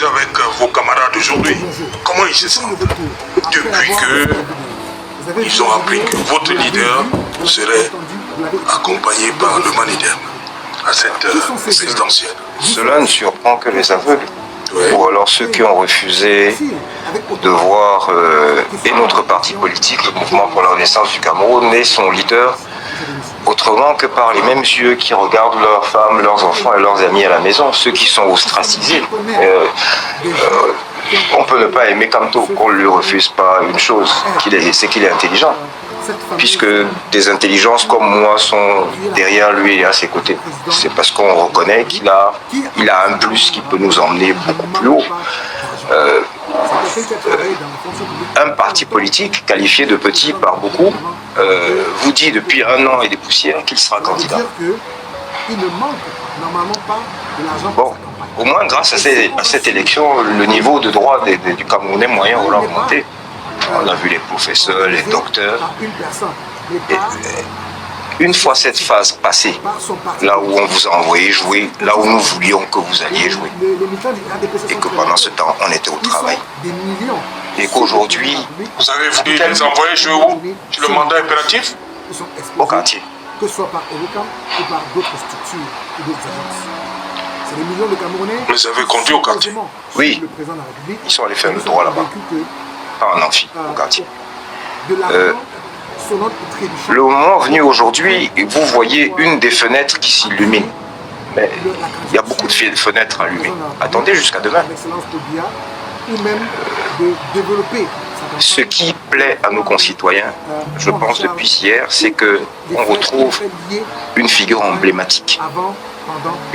causé avec vos camarades aujourd'hui. Comment ils se sentent depuis que ils ont appris que votre leader serait accompagné par le Manidem à cette présidentielle? Cela ne surprend que les aveugles. Oui. Ou alors ceux qui ont refusé de voir et notre parti politique, le Mouvement pour la Renaissance du Cameroun, et son leader, autrement que par les mêmes yeux qui regardent leurs femmes, leurs enfants et leurs amis à la maison, ceux qui sont ostracisés. On peut ne pas aimer Kamto, qu'on ne lui refuse pas une chose, c'est qu'il est intelligent, puisque des intelligences comme moi sont derrière lui et à ses côtés. C'est parce qu'on reconnaît qu'il a un plus qui peut nous emmener beaucoup plus haut. Un parti politique qualifié de petit par beaucoup vous dit depuis 1 an et des poussières qu'il sera candidat. Bon, au moins grâce à cette élection, le niveau de droit du Camerounais moyen aura augmenté. On a vu les professeurs, les docteurs. Et, une fois cette phase passée, là où on vous a envoyé jouer, là où nous voulions que vous alliez jouer, et que pendant ce temps, on était au travail, et qu'aujourd'hui... Vous avez voulu les envoyer jouer où? Sur le mandat impératif? Au quartier. Que ce soit par Eurocam ou par d'autres structures ou d'autres agences. C'est des millions de Camerounais... Vous avez conduit au quartier? Oui, ils sont allés faire le droit là-bas, pas en amphi, au quartier. Le moment venu aujourd'hui, vous voyez une des fenêtres qui s'illumine. Mais il y a beaucoup de fenêtres allumées. Attendez jusqu'à demain. Ce qui plaît à nos concitoyens, je pense depuis hier, c'est qu'on retrouve une figure emblématique.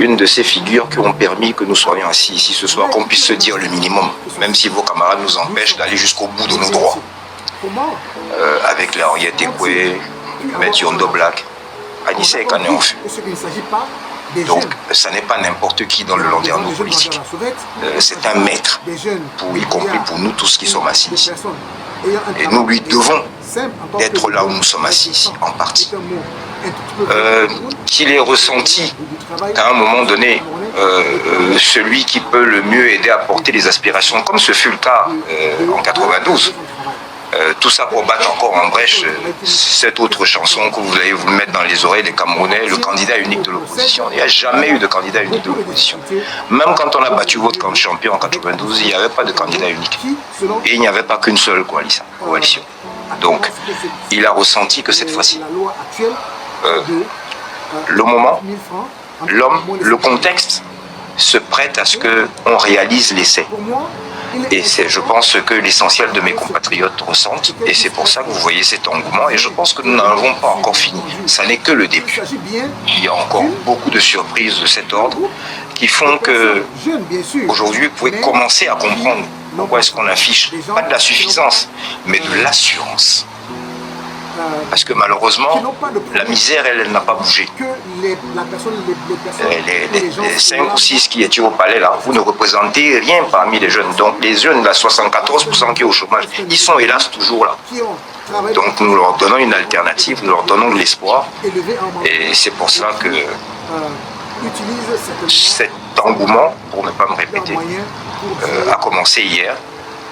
Une de ces figures qui ont permis que nous soyons assis ici ce soir, qu'on puisse se dire le minimum, même si vos camarades nous empêchent d'aller jusqu'au bout de nos droits. Avec les Henriette Ekwe, M. Yondo Black, Anissa et Kane en fut. Donc, ça n'est pas n'importe qui dans le landerneau politique. C'est un maître, y compris pour nous tous qui sommes assis ici. Et nous lui devons d'être là où nous sommes assis ici, en partie. Qu'il ait ressenti qu'à un moment donné, celui qui peut le mieux aider à porter les aspirations, comme ce fut le cas en 92, tout ça pour battre encore en brèche cette autre chanson que vous allez vous mettre dans les oreilles des Camerounais, le candidat unique de l'opposition. Il n'y a jamais eu de candidat unique de l'opposition. Même quand on a battu votre champion en 92, il n'y avait pas de candidat unique. Et il n'y avait pas qu'une seule coalition. Donc, il a ressenti que cette fois-ci, le moment, l'homme, le contexte se prête à ce qu'on réalise l'essai. Et c'est, je pense, que l'essentiel de mes compatriotes ressentent. Et c'est pour ça que vous voyez cet engouement. Et je pense que nous n'avons pas encore fini. Ça n'est que le début. Il y a encore beaucoup de surprises de cet ordre qui font que, aujourd'hui, vous pouvez commencer à comprendre pourquoi est-ce qu'on affiche, pas de la suffisance, mais de l'assurance. Parce que malheureusement, la misère, elle n'a pas bougé. Les 5 ou 6 qui étaient au palais, là, vous ne représentez rien parmi les jeunes. Donc les jeunes, là, 74% qui est au chômage, ils sont hélas toujours là. Donc nous leur donnons une alternative, nous leur donnons de l'espoir. Et c'est pour ça que cet engouement, pour ne pas me répéter, a commencé hier.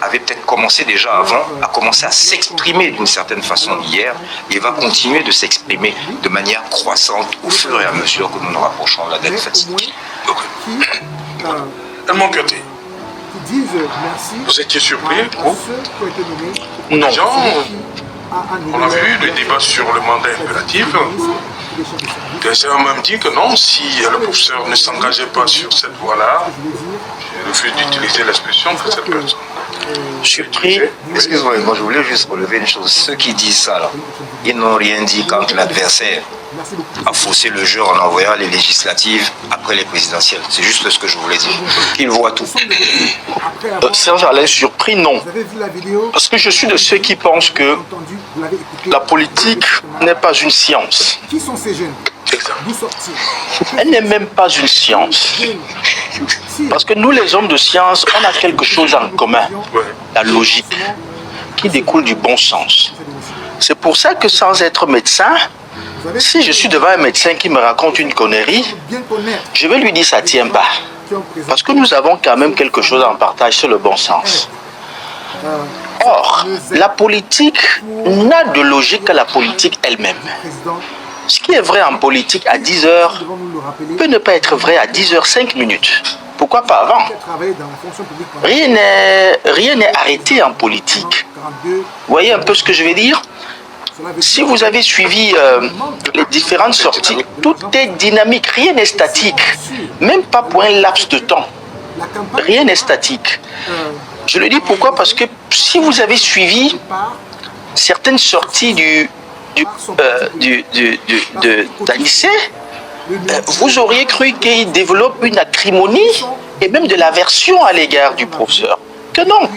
Avait peut-être commencé déjà avant, a commencé à s'exprimer d'une certaine façon hier et va continuer de s'exprimer de manière croissante au fur et à mesure que nous nous rapprochons de la date fatidique. Edmond Kyoté, vous étiez surpris? Non. On a vu le débat sur le mandat impératif. Ils ont même dit que non, si le professeur ne s'engageait pas sur cette voie-là, je refuse d'utiliser l'expression que cette personne. Surpris, excusez-moi, moi je voulais juste relever une chose. Ceux qui disent ça, là, ils n'ont rien dit quand l'adversaire a faussé le jeu en envoyant les législatives après les présidentielles. C'est juste ce que je voulais dire. Qu'ils voient tout. Serge Alain, surpris, non. Parce que je suis de ceux qui pensent que la politique n'est pas une science. Qui sont ces jeunes? Elle n'est même pas une science. Parce que nous, les hommes de science, on a quelque chose en commun. La logique, qui découle du bon sens. C'est pour ça que sans être médecin, si je suis devant un médecin qui me raconte une connerie, je vais lui dire ça tient pas. Parce que nous avons quand même quelque chose en partage sur le bon sens. Or, la politique n'a de logique que la politique elle-même. Ce qui est vrai en politique à 10 heures peut ne pas être vrai à 10h05. Pourquoi pas avant? Rien n'est arrêté en politique. Vous voyez un peu ce que je veux dire? Si vous avez suivi les différentes sorties, tout est dynamique, rien n'est statique. Même pas pour un laps de temps. Rien n'est statique. Je le dis pourquoi? Parce que si vous avez suivi certaines sorties d'Anissé, vous auriez cru qu'il développe une acrimonie et même de l'aversion à l'égard du professeur. Que non.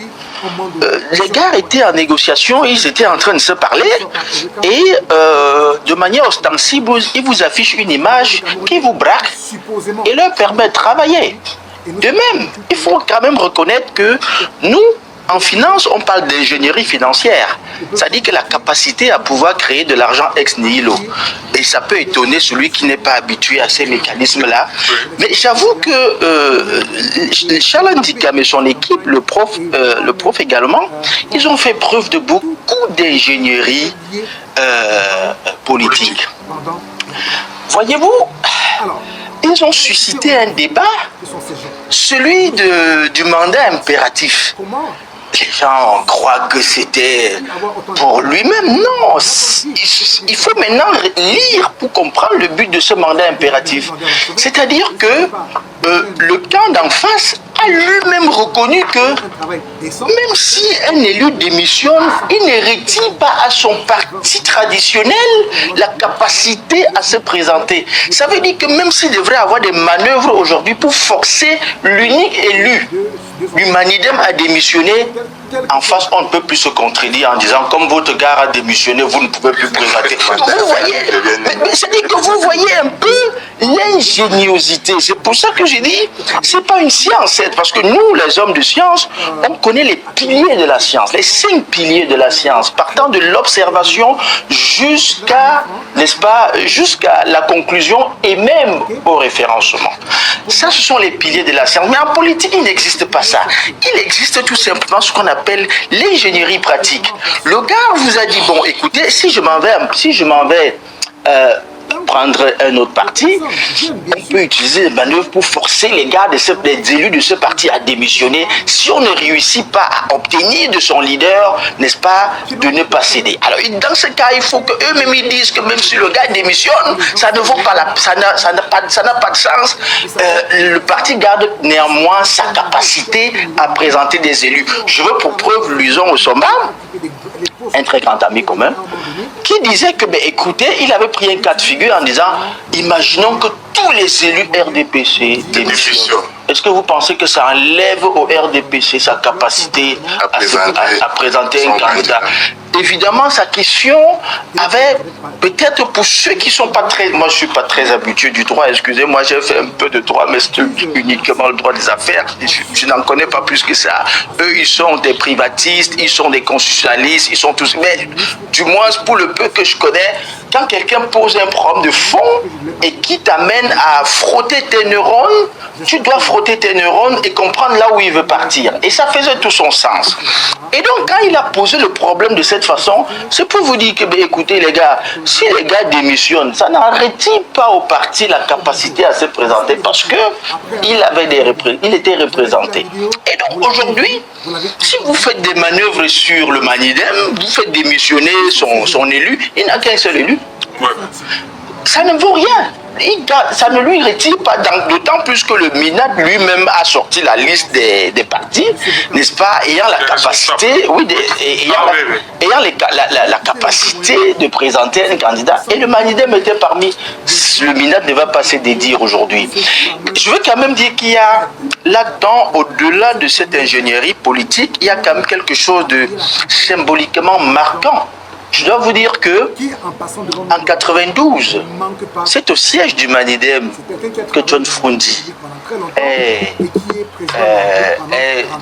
Les gars étaient en négociation, ils étaient en train de se parler et de manière ostensible, ils vous affichent une image qui vous braque et leur permet de travailler. De même, il faut quand même reconnaître que nous, en finance, on parle d'ingénierie financière. Ça dit que la capacité à pouvoir créer de l'argent ex nihilo. Et ça peut étonner celui qui n'est pas habitué à ces mécanismes-là. Mais j'avoue que Charles Ndikam et son équipe, le prof également, ils ont fait preuve de beaucoup d'ingénierie politique. Voyez-vous, ils ont suscité un débat, celui du mandat impératif. Les gens croient que c'était pour lui-même. Non, il faut maintenant lire pour comprendre le but de ce mandat impératif. C'est-à-dire que le camp d'en face a lui-même reconnu que même si un élu démissionne, il ne retire pas à son parti traditionnel la capacité à se présenter. Ça veut dire que même s'il devrait avoir des manœuvres aujourd'hui pour forcer l'unique élu du Manidem à démissionner, en face, on ne peut plus se contredire en disant comme votre gars a démissionné, vous ne pouvez plus présenter. Vous voyez, c'est-à-dire que vous voyez un peu l'ingéniosité. C'est pour ça que j'ai dit, c'est pas une science, parce que nous, les hommes de science, on connaît les piliers de la science, les 5 piliers de la science, partant de l'observation jusqu'à, n'est-ce pas, jusqu'à la conclusion et même au référencement. Ça, ce sont les piliers de la science. Mais en politique, il n'existe pas ça. Il existe tout simplement ce qu'on appelle l'ingénierie pratique. Le gars vous a dit, bon, écoutez, si je m'en vais prendre un autre parti, on peut utiliser des manœuvres pour forcer les gars, les élus de ce parti à démissionner si on ne réussit pas à obtenir de son leader, n'est-ce pas, de ne pas céder. Alors, dans ce cas, il faut qu'eux-mêmes ils disent que même si le gars démissionne, ça ne vaut pas ça n'a pas de sens. Le parti garde néanmoins sa capacité à présenter des élus. Je veux pour preuve Luison Osomba, un très grand ami commun, qui disait que, ben, écoutez, il avait pris un cas de figure en disant, imaginons que tous les élus RDPC démissionnent. Est-ce que vous pensez que ça enlève au RDPC sa capacité à présenter un candidat? Évidemment, sa question avait peut-être pour ceux qui ne sont pas très... Moi, je ne suis pas très habitué du droit, excusez-moi, j'ai fait un peu de droit, mais c'est uniquement le droit des affaires. Je n'en connais pas plus que ça. Eux, ils sont des privatistes, ils sont des constitutionnalistes, ils sont tous... Mais du moins, pour le peu que je connais, quand quelqu'un pose un problème de fond et qui t'amène à frotter tes neurones, tu dois frotter tes neurones et comprendre là où il veut partir. Et ça faisait tout son sens. Et donc, quand il a posé le problème de cette façon, c'est pour vous dire que, ben, écoutez les gars, si les gars démissionnent, ça n'arrête pas au parti la capacité à se présenter parce que il était représenté. Et donc, aujourd'hui, si vous faites des manœuvres sur le Manidem, vous faites démissionner son élu, il n'a qu'un seul élu. Ouais. Ça ne vaut rien. Ça ne lui retire pas, d'autant plus que le MINAT lui-même a sorti la liste des partis, n'est-ce pas, ayant la capacité, ayant la capacité de présenter un candidat. Et le Manidem était parmi. Le MINAT ne va pas se dédire aujourd'hui. Je veux quand même dire qu'il y a là-dedans, au-delà de cette ingénierie politique, il y a quand même quelque chose de symboliquement marquant. Je dois vous dire que en 92, c'est au siège du Manidem que John Frundi est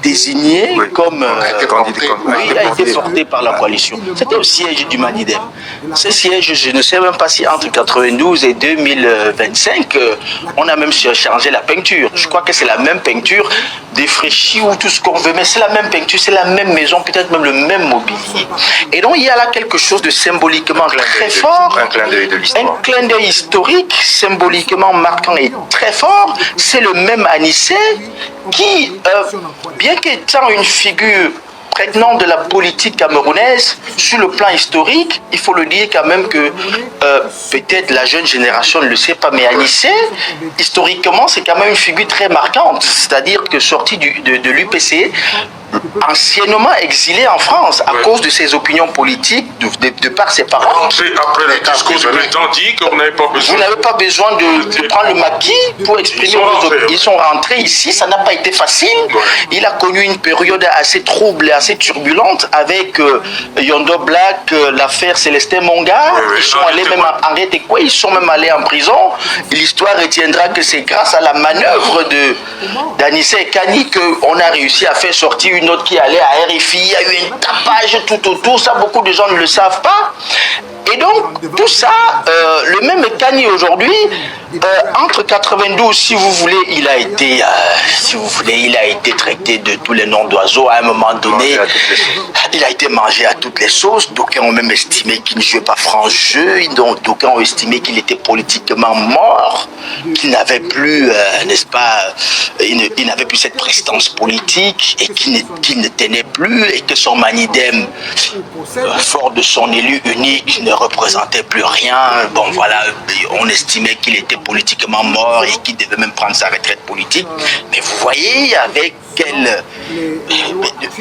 désigné comme il a été porté par la coalition. C'était au siège du Manidem. Ce siège, je ne sais même pas si entre 92 et 2025, on a même changé la peinture. Je crois que c'est la même peinture, défraîchie ou tout ce qu'on veut, mais c'est la même peinture, c'est la même maison, peut-être même le même mobilier. Et donc il y a là quelque chose de symboliquement très fort, un clin d'œil de l'histoire. un clin d'œil historique, symboliquement marquant et très fort. C'est le même Anissé qui, bien qu'étant une figure prégnante de la politique camerounaise, sur le plan historique, il faut le dire quand même que peut-être la jeune génération ne le sait pas, mais Anissé, historiquement, c'est quand même une figure très marquante, c'est-à-dire que sorti de l'UPC, anciennement exilé en France à cause de ses opinions politiques, de par ses parents. Après le discours du président dit que vous n'avez pas besoin. Vous n'avez pas besoin de prendre le maquis pour exprimer vos opinions. Ils sont rentrés ici, ça n'a pas été facile. Il a connu une période assez trouble et assez turbulente avec Yondo Black, l'affaire Célestin Monga. Ils sont allés même arrêter quoi? Ils sont même allés en prison. L'histoire retiendra que c'est grâce à la manœuvre d'Anissé Kani qu'on a réussi à faire sortir une autre qui allait à RFI. Il y a eu un tapage tout autour. Ça, beaucoup de gens ne le savent pas. Et donc, tout ça, le même Kani aujourd'hui, entre 92, si vous voulez, il a été, il a été traité de tous les noms d'oiseaux à un moment donné. Il a été mangé à toutes les sauces. D'aucuns ont même estimé qu'il ne jouait pas franc jeu. D'aucuns ont estimé qu'il était politiquement mort, qu'il n'avait plus, n'est-ce pas, il n'avait plus cette prestance politique et qu'il ne tenait plus et que son Manidem, fort de son élu unique, ne représentait plus rien. Bon, voilà, on estimait qu'il était politiquement mort et qu'il devait même prendre sa retraite politique. Mais vous voyez, avec quel...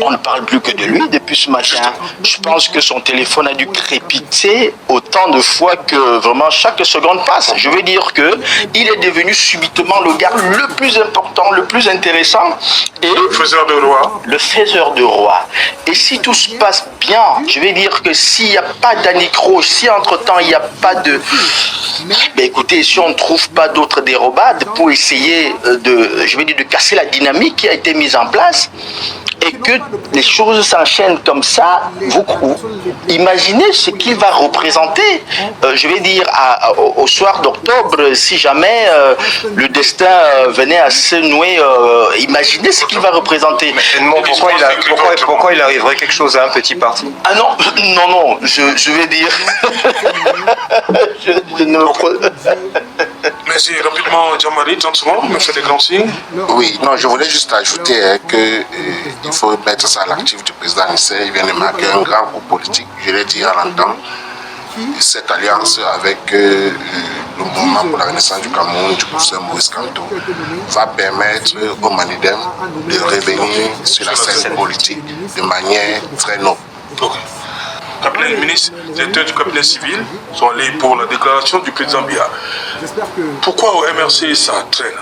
On ne parle plus que de lui depuis ce matin. Je pense que son téléphone a dû crépiter autant de fois que vraiment chaque seconde passe. Je veux dire que il est devenu subitement le gars le plus important, le plus intéressant et le faiseur de roi. Le faiseur de roi. Et si tout se passe bien, je vais dire que s'il n'y a pas d'anicroche, si entre-temps il n'y a pas de... Ben écoutez, si on ne trouve pas d'autres dérobades pour essayer de casser la dynamique qui a été mise en place, et que les choses s'enchaînent comme ça, vous imaginez ce qu'il va représenter, je vais dire, au soir d'octobre, si jamais le destin venait à se nouer, imaginez ce qu'il va représenter. Mais pourquoi il arriverait quelque chose à un petit parti? Ah non, non, je vais dire... je ne Merci rapidement, Jean-Marie, gentiment, me fait des grands signes. Oui, non, je voulais juste ajouter qu'il faut mettre ça à l'actif du président Anissé. Il vient de marquer un grand coup politique, je l'ai dit à l'entendre. Cette alliance avec le mouvement pour la renaissance du Cameroun, du professeur Maurice Kamto, va permettre au Manidem de revenir sur la scène politique de manière très noble. Cabinet ministre, directeur du cabinet civil sont allés pour la déclaration du président Biya. Pourquoi au MRC ça traîne?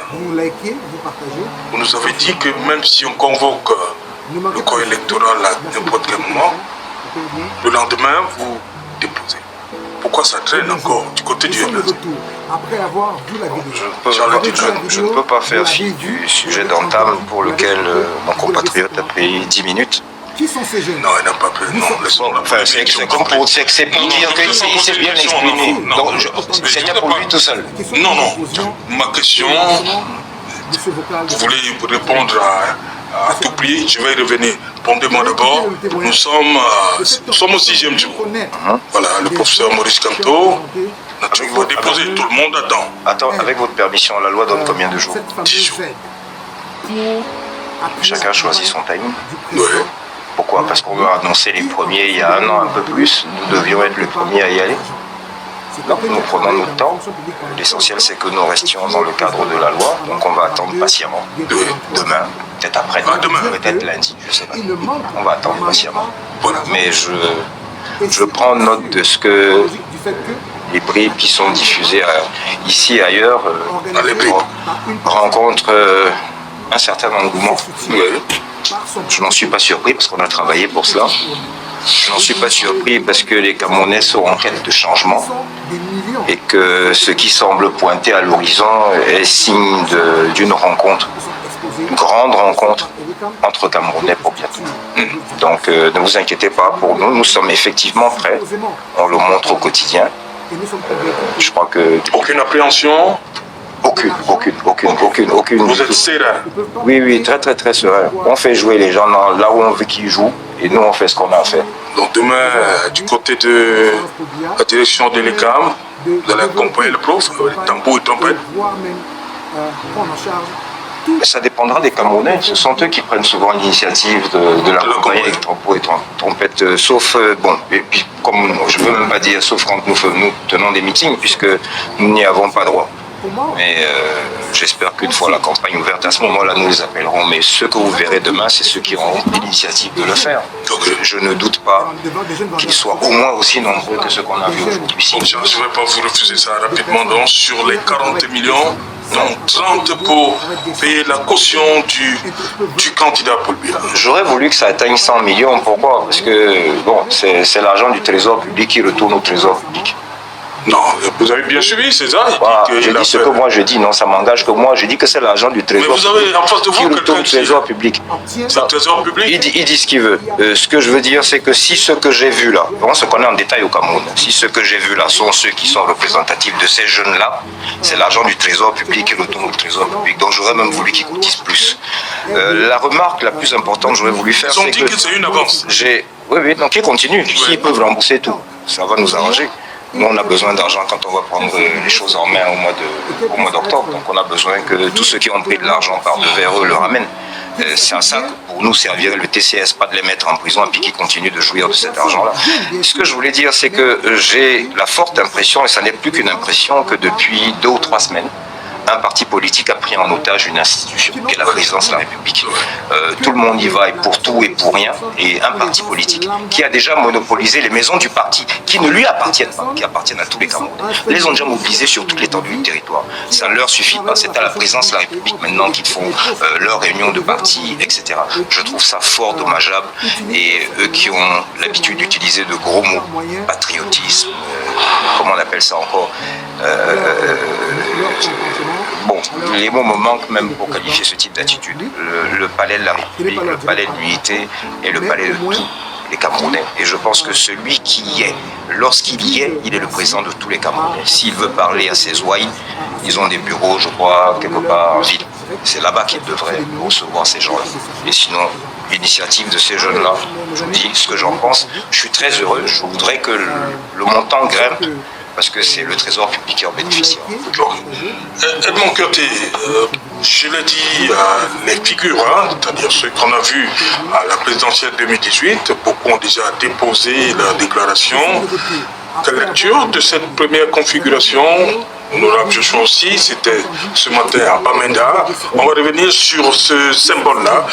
Vous nous avez dit que même si on convoque le corps électoral à n'importe quel moment, le lendemain vous déposez. Pourquoi ça traîne encore du côté du MRC? Je ne peux pas faire fi du sujet d'entame pour lequel mon compatriote a pris 10 minutes. Qui sont ces jeunes? Non, il n'a pas pris. Non, laissons-le. Enfin, c'est pour dire qu'il s'est bien exprimé. Donc, c'était pour lui tout seul. Non, non. Ma question, vous voulez vous répondre à tout prix, je vais y revenir. Répondez-moi d'abord. Nous sommes au 6e jour. Voilà, le professeur Maurice Kamto. Il va déposer, tout le monde attend. Attends, avec votre permission, la loi donne combien de jours? 10 jours. Chacun choisit son timing. Oui. Pourquoi? Parce qu'on a annoncé les premiers il y a un an, un peu plus. Nous devions être les premiers à y aller. Donc nous prenons notre temps. L'essentiel, c'est que nous restions dans le cadre de la loi. Donc on va attendre patiemment. Demain, peut-être après-demain, peut-être lundi, je ne sais pas. On va attendre patiemment. Voilà. Mais je prends note de ce que les bribes qui sont diffusées ici et ailleurs rencontrent un certain engouement. Je n'en suis pas surpris parce qu'on a travaillé pour cela. Je n'en suis pas surpris parce que les Camerounais sont en quête de changement et que ce qui semble pointer à l'horizon est signe d'une rencontre, une grande rencontre entre Camerounais pour bientôt. Donc ne vous inquiétez pas pour nous, nous sommes effectivement prêts. On le montre au quotidien. Je crois que... Aucune appréhension? Aucune. Vous êtes serein? Oui, très serein. On fait jouer les gens là où on veut qu'ils jouent et nous on fait ce qu'on a à faire. Donc demain, du côté de la direction de l'ECAM, vous allez accompagner le prof, tambour et trompette? Mais ça dépendra des Camerounais. Ce sont eux qui prennent souvent l'initiative de l'accompagner avec tambour et trompette. Sauf, et puis comme je ne veux même pas dire, sauf quand nous tenons des meetings, puisque nous n'y avons pas droit. Mais j'espère qu'une fois la campagne ouverte, à ce moment-là, nous les appellerons. Mais ceux que vous verrez demain, c'est ceux qui auront l'initiative de le faire. Donc je ne doute pas qu'ils soient au moins aussi nombreux que ceux qu'on a vus aujourd'hui ici. Je ne vais pas vous refuser ça rapidement. Donc sur les 40 millions, donc 30 pour payer la caution du candidat Paul Biya. J'aurais voulu que ça atteigne 100 millions. Pourquoi? Parce que c'est l'argent du trésor public qui retourne au trésor public. Non, vous avez bien suivi, c'est ça? Voilà, je dis ce que moi je dis, non, ça m'engage que moi, je dis que c'est l'argent du trésor public. Mais vous avez en face de vous quelqu'un au trésor public. C'est le trésor public? Il dit ce qu'il veut. Ce que je veux dire, c'est que si ce que j'ai vu là, on se connaît en détail au Cameroun, si ce que j'ai vu là sont ceux qui sont représentatifs de ces jeunes-là, c'est l'argent du trésor public qui retourne au trésor public. Donc j'aurais même voulu qu'ils cotisent plus. La remarque la plus importante que j'aurais voulu faire, c'est que c'est une avance. Oui, donc ils continuent. S'ils peuvent rembourser tout, ça va nous arranger. Nous, on a besoin d'argent quand on va prendre les choses en main au mois d'octobre. Donc, on a besoin que tous ceux qui ont pris de l'argent par devers eux le ramènent. C'est à ça que pour nous servirait le TCS, pas de les mettre en prison et puis qu'ils continuent de jouir de cet argent-là. Ce que je voulais dire, c'est que j'ai la forte impression, et ça n'est plus qu'une impression, que depuis 2 ou 3 semaines, un parti politique a pris en otage une institution, qui est la présidence de la République. Tout le monde y va et pour tout et pour rien. Et un parti politique qui a déjà monopolisé les maisons du parti, qui ne lui appartiennent pas, qui appartiennent à tous les Camerounais. Les ont déjà mobilisés sur toute l'étendue du territoire. Ça ne leur suffit pas. C'est à la présidence de la République maintenant qu'ils font leurs réunions de parti, etc. Je trouve ça fort dommageable. Et eux qui ont l'habitude d'utiliser de gros mots, patriotisme, comment on appelle ça encore, les mots me manquent même pour qualifier ce type d'attitude. Le palais de la République, le palais de l'unité et le palais de tous les Camerounais. Et je pense que celui qui y est, lorsqu'il y est, il est le président de tous les Camerounais. S'il veut parler à ses ouailles, ils ont des bureaux, je crois, quelque part en ville. C'est là-bas qu'il devrait recevoir ces gens-là. Et sinon, l'initiative de ces jeunes-là, je vous dis ce que j'en pense. Je suis très heureux. Je voudrais que le montant grimpe, parce que c'est le trésor public qui en bénéficie. Edmond Curté, je l'ai dit, les figures, c'est-à-dire ceux qu'on a vus à la présidentielle 2018, beaucoup ont déjà déposé leur déclaration. Quelle lecture de cette première configuration? Honorable Joshua aussi, c'était ce matin à Bamenda. On va revenir sur ce symbole-là.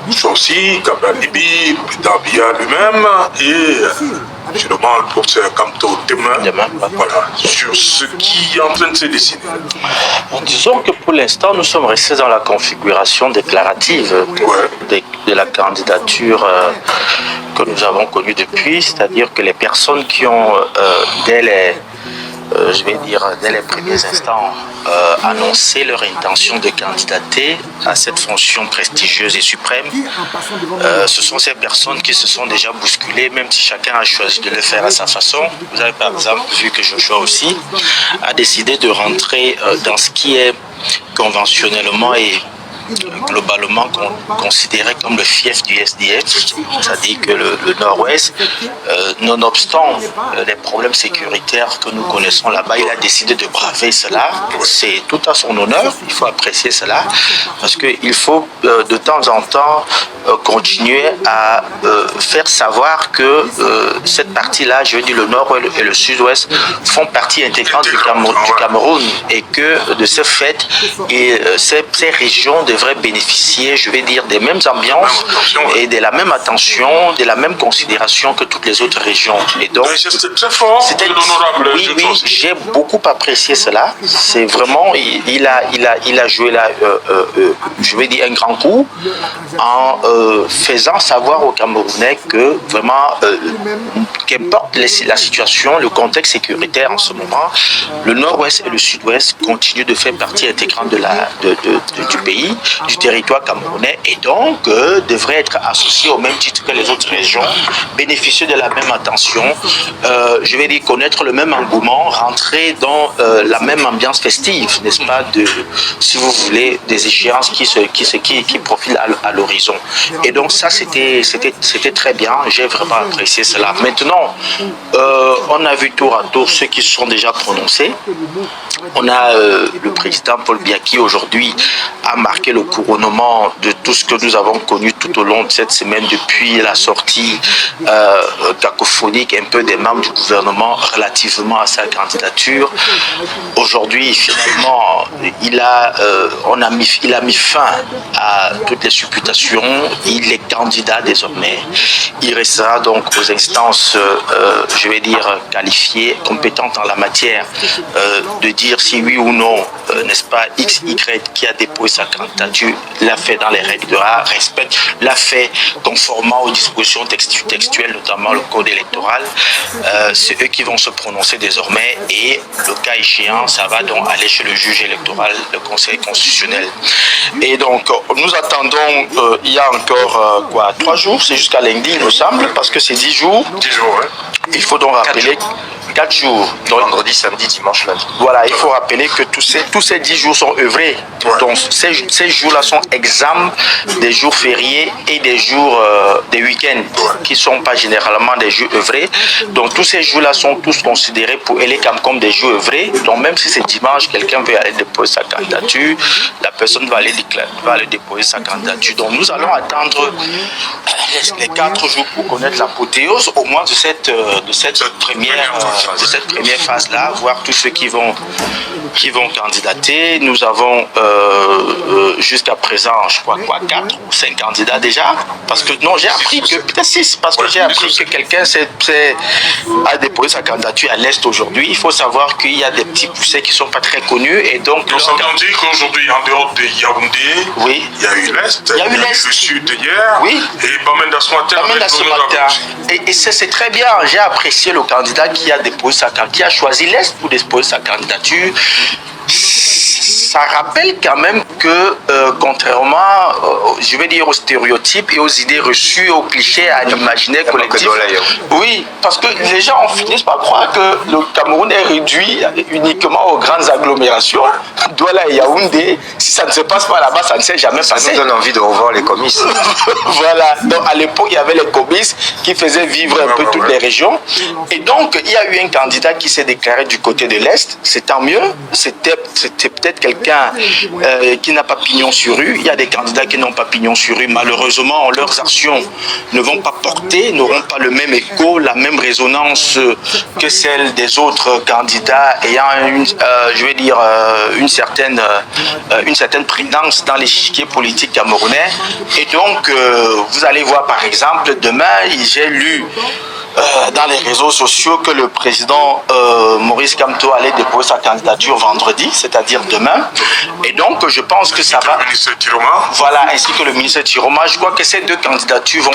Joshua aussi, Gabriel Libi, Peter Biya lui-même et sûrement le professeur Kamto demain. Voilà, sur ce qui est en train de se dessiner. Disons que pour l'instant, nous sommes restés dans la configuration déclarative de la candidature que nous avons connue depuis, c'est-à-dire que les personnes qui ont, dès les premiers instants, annoncer leur intention de candidater à cette fonction prestigieuse et suprême. Ce sont ces personnes qui se sont déjà bousculées, même si chacun a choisi de le faire à sa façon. Vous avez par exemple vu que Joshua aussi a décidé de rentrer dans ce qui est conventionnellement et globalement considéré comme le fief du SDF, c'est-à-dire que le Nord-Ouest, nonobstant les problèmes sécuritaires que nous connaissons là-bas, il a décidé de braver cela. C'est tout à son honneur, il faut apprécier cela, parce qu'il faut de temps en temps continuer à faire savoir que cette partie-là, je veux dire le Nord et le Sud-Ouest, font partie intégrante du Cameroun, et que de ce fait, ces régions devraient bénéficier, je vais dire, des mêmes ambiances et de la même attention, de la même considération que toutes les autres régions. Et donc, c'était très fort, l'honorable. Oui, j'ai beaucoup apprécié cela. C'est vraiment, il a joué là, je vais dire, un grand coup en faisant savoir aux Camerounais que vraiment, qu'importe la situation, le contexte sécuritaire en ce moment, le Nord-Ouest et le Sud-Ouest continuent de faire partie intégrante du pays. du territoire camerounais et donc devrait être associé au même titre que les autres régions, bénéficier de la même attention, je vais dire connaître le même engouement, rentrer dans la même ambiance festive, n'est-ce pas, si vous voulez, des échéances qui profilent à l'horizon. Et donc ça, c'était très bien, j'ai vraiment apprécié cela. Maintenant, on a vu tour à tour ceux qui se sont déjà prononcés. On a le président Paul Biya qui aujourd'hui a marqué le couronnement de tout ce que nous avons connu tout au long de cette semaine depuis la sortie cacophonique un peu des membres du gouvernement relativement à sa candidature. Aujourd'hui, finalement, il a mis fin à toutes les supputations. Il est candidat désormais. Il restera donc aux instances, je vais dire, qualifiées, compétentes en la matière, de dire si oui ou non, n'est-ce pas, XY qui a déposé sa candidature, l'a fait dans les règles de l'art, respecte, l'a fait conformément aux dispositions textuelles, notamment le code électoral. C'est eux qui vont se prononcer désormais et le cas échéant, ça va donc aller chez le juge électoral, le conseil constitutionnel. Et donc, nous attendons, il y a encore 3 jours, c'est jusqu'à lundi, il me semble, parce que c'est 10 jours. 10 jours, ouais. Il faut donc rappeler 4 jours. Donc, vendredi, samedi, dimanche, lundi. Voilà, il faut rappeler que tous ces 10 jours sont œuvrés. Ouais. Donc, ces jours-là sont exempts des jours fériés et des jours des week-ends, qui ne sont pas généralement des jours œuvrés. Donc, tous ces jours-là sont tous considérés pour Elecam comme des jours œuvrés. Donc, même si c'est dimanche, quelqu'un veut aller déposer sa candidature, la personne va aller déposer sa candidature. Donc, nous allons attendre les 4 jours pour connaître l'apothéose, au moins de cette première phase-là, voir tous ceux qui vont candidater. Nous avons jusqu'à présent, je crois 4 ou 5 candidats déjà, parce que non, j'ai appris que peut-être 6, parce que j'ai appris que quelqu'un a déposé sa candidature à l'Est aujourd'hui. Il faut savoir qu'il y a des petits poussets qui ne sont pas très connus et donc... Nous avons dit qu'aujourd'hui, en dehors de Yaoundé, oui, il y a eu l'Est, il y a eu le Sud hier, oui, et Bamenda ce matin. Et c'est très bien, j'ai apprécié le candidat qui a déposé sa candidature, qui a choisi l'Est pour déposer sa candidature. Ça rappelle quand même que, contrairement, je vais dire, aux stéréotypes et aux idées reçues, aux clichés, à l'imaginaire collectif. Oui, parce que les gens finissent par croire que le Cameroun est réduit uniquement aux grandes agglomérations. Douala et Yaoundé, si ça ne se passe pas là-bas, ça ne s'est jamais passé. Ça nous donne envie de revoir les comices. Voilà, donc à l'époque, il y avait les comices qui faisaient vivre un peu toutes les régions. Et donc, il y a eu un candidat qui s'est déclaré du côté de l'Est, c'est tant mieux. C'était peut-être quelqu'un qui n'a pas pignon sur rue. Il y a des candidats qui n'ont pas pignon sur rue. Malheureusement, leurs actions ne vont pas porter, n'auront pas le même écho, la même résonance que celle des autres candidats ayant une certaine prégnance dans l'échiquier politique camerounais. Et donc, vous allez voir par exemple, demain, j'ai lu dans les réseaux sociaux que le président Maurice Kamto allait déposer sa candidature vendredi, c'est-à-dire demain. Et donc, je pense que ça va... Le ministre Tiroma. Voilà, ainsi que le ministre Tiroma. Je crois que ces 2 candidatures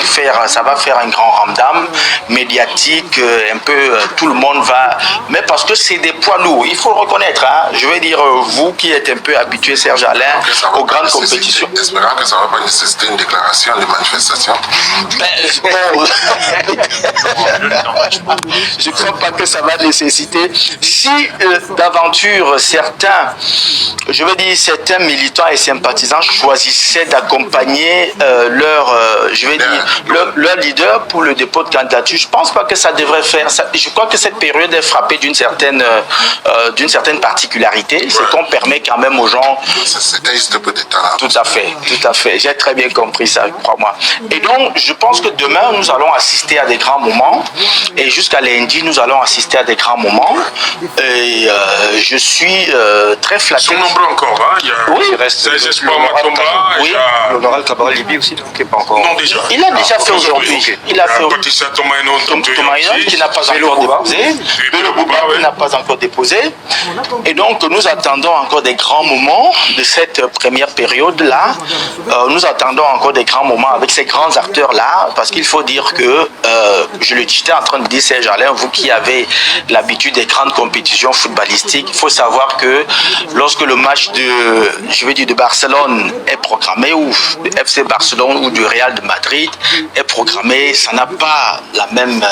ça va faire un grand ramdam médiatique, un peu tout le monde va... Mais parce que c'est des poids lourds, il faut le reconnaître. Hein. Je veux dire, vous qui êtes un peu habitué, Serge Alain, aux grandes compétitions. Espérant que ça ne va pas nécessiter une déclaration de manifestation. Je ne crois pas que ça va nécessiter. Si d'aventure certains militants et sympathisants choisissaient d'accompagner leur leader pour le dépôt de candidature, je ne pense pas que ça devrait faire. Je crois que cette période est frappée d'une certaine particularité. C'est qu'on permet quand même aux gens... C'était juste un peu de temps. Tout à fait. J'ai très bien compris ça, crois-moi. Et donc, je pense que demain, nous allons assister à des grands moments. Et jusqu'à lundi, nous allons assister à des grands moments. Et je suis très flatté. Ils sont nombreux encore. Hein. Il reste Espoir Matomba. Oui. L'honorable Cabral Libi aussi, donc qui n'est pas encore. Non, déjà. Il a déjà fait aujourd'hui. Il a fait Batista Tomaino qui n'a pas encore déposé. Bello Bouba qui n'a pas encore déposé. Et donc, nous attendons encore des grands moments de cette première période-là. Nous attendons encore des grands moments avec ces grands acteurs-là, parce qu'il faut dire que, je le j'étais en train de dire, Serge Alain, vous qui avez l'habitude des grandes compétitions footballistiques, il faut savoir que lorsque le match de Barcelone est programmé, ou de FC Barcelone ou du Real de Madrid est programmé, ça n'a pas la même...